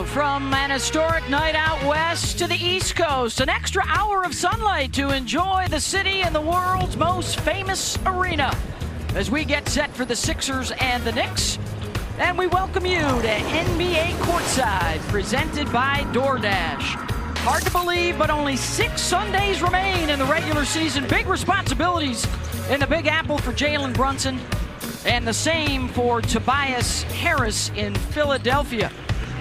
From an historic night out west to the East Coast, an extra hour of sunlight to enjoy the city and the world's most famous arena as we get set for the Sixers and the Knicks. And we welcome you to NBA Courtside, presented by DoorDash. Hard to believe, but only 6 Sundays remain in the regular season. Big responsibilities in the Big Apple for Jalen Brunson, and the same for Tobias Harris in Philadelphia.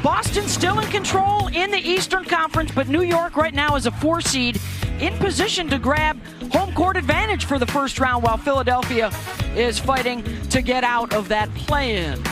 Boston still in control in the Eastern Conference, but New York right now is a 4 seed in position to grab home court advantage for the first round, while Philadelphia is fighting to get out of that play-in.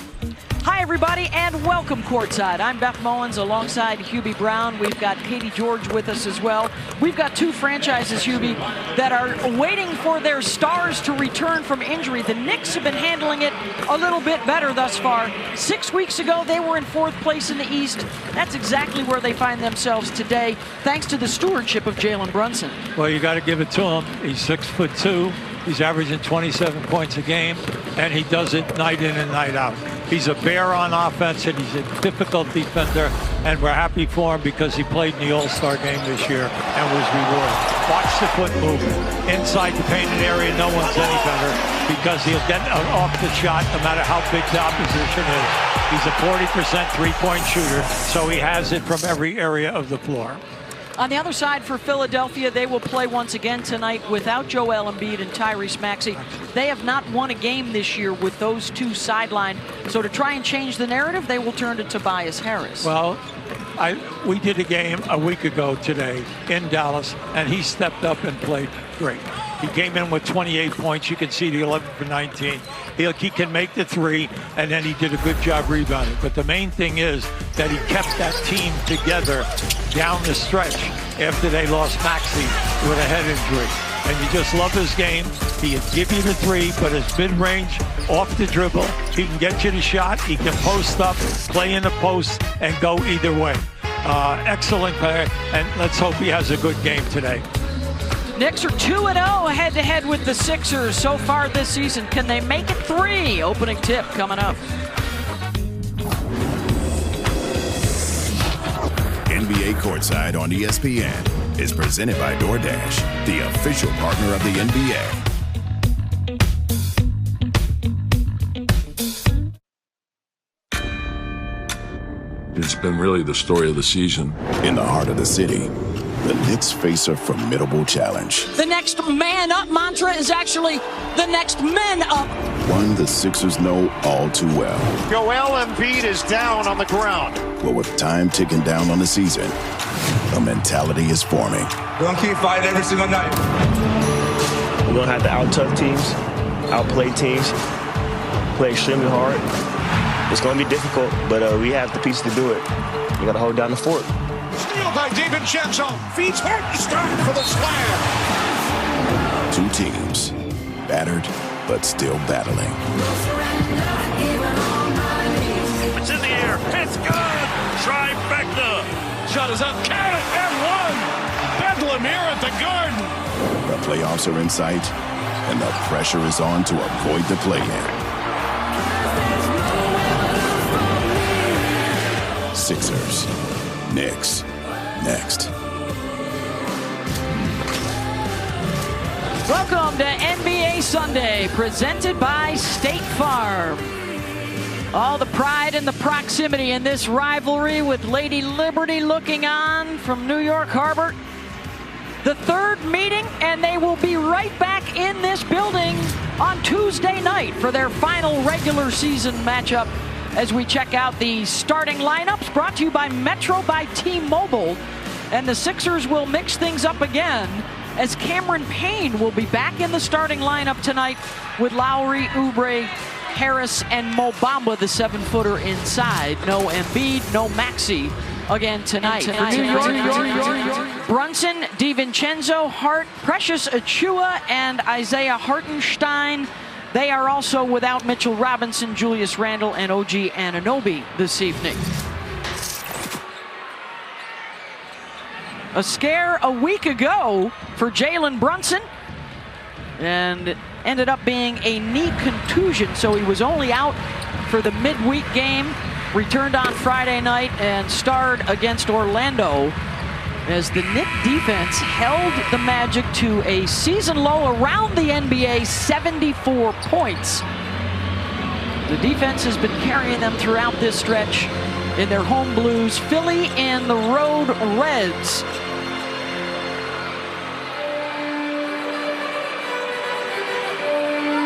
Hi, everybody, and welcome courtside. I'm Beth Mullins alongside Hubie Brown. We've got Katie George with us as well. We've got 2 franchises, Hubie, that are waiting for their stars to return from injury. The Knicks have been handling it a little bit better thus far. 6 weeks ago, they were in 4th place in the East. That's exactly where they find themselves today, thanks to the stewardship of Jalen Brunson. Well, you got to give it to him. He's 6'2". He's averaging 27 points a game, and he does it night in and night out. He's a bear on offense, and he's a difficult defender, and we're happy for him because he played in the All-Star game this year and was rewarded. Watch the foot movement. Inside the painted area, no one's any better because he'll get off the shot no matter how big the opposition is. He's a 40% three-point shooter, so he has it from every area of the floor. On the other side for Philadelphia, they will play once again tonight without Joel Embiid and Tyrese Maxey. They have not won a game this year with those 2 sidelined. So to try and change the narrative, they will turn to Tobias Harris. Well, we did a game a week ago today in Dallas, and he stepped up and played great. He came in with 28 points. You can see the 11 for 19. He can make the 3, and then he did a good job rebounding. But the main thing is that he kept that team together down the stretch after they lost Maxey with a head injury. And you just love his game. He can give you the 3, but his mid-range, off the dribble, he can get you the shot. He can post up, play in the post, and go either way. Excellent player, and let's hope he has a good game today. Knicks are 2-0 head-to-head with the Sixers so far this season. Can they make it 3? Opening tip coming up. NBA Courtside on ESPN is presented by DoorDash, the official partner of the NBA. It's been really the story of the season. In the heart of the city, the Knicks face a formidable challenge. The next man up mantra is actually the next men up. One the Sixers know all too well. Joel Embiid is down on the ground. But with time ticking down on the season, a mentality is forming. We're going to keep fighting every single night. We're going to have to out-tough teams, outplay teams, play extremely hard. It's going to be difficult, but we have the pieces to do it. You got to hold down the fort. Steal by DiVincenzo. Feeds Hartenstein for the slam. 2 teams, battered but still battling. It's in the air. It's good. Trifecta. Shot is up. Count it and 1. Bedlam here at the Garden. The playoffs are in sight, and the pressure is on to avoid the play-in. Sixers, Knicks, next. Welcome to NBA Sunday, presented by State Farm. All the pride and the proximity in this rivalry with Lady Liberty looking on from New York Harbor. The 3rd meeting, and they will be right back in this building on Tuesday night for their final regular season matchup as we check out the starting lineups brought to you by Metro by T-Mobile. And the Sixers will mix things up again as Cameron Payne will be back in the starting lineup tonight with Lowry, Oubre, Harris, and Mo Bamba, the 7-footer inside. No Embiid, no Maxey again tonight. New York, Brunson, DiVincenzo, Hart, Precious Achiuwa, and Isaiah Hartenstein. They are also without Mitchell Robinson, Julius Randle, and OG Anunoby this evening. A scare a week ago for Jalen Brunson, and it ended up being a knee contusion, so he was only out for the midweek game returned on Friday night and starred against Orlando as the Knick defense held the Magic to a season low around the NBA, 74 points. The defense has been carrying them throughout this stretch in their home blues. Philly and the road Reds.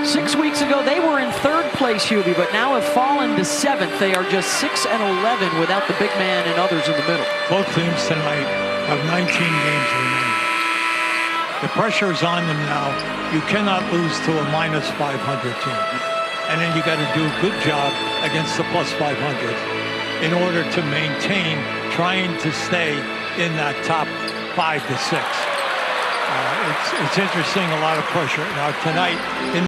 Six weeks ago, they were in third place, Hubie, but now have fallen to seventh. They are just 6-11 without the big man and others in the middle. Both teams tonight have 19 games remaining. The pressure is on them now. You cannot lose to a minus 500 team. And then you got to do a good job against the plus 500 in order to maintain trying to stay in that top 5 to 6. It's interesting, a lot of pressure. Now tonight, in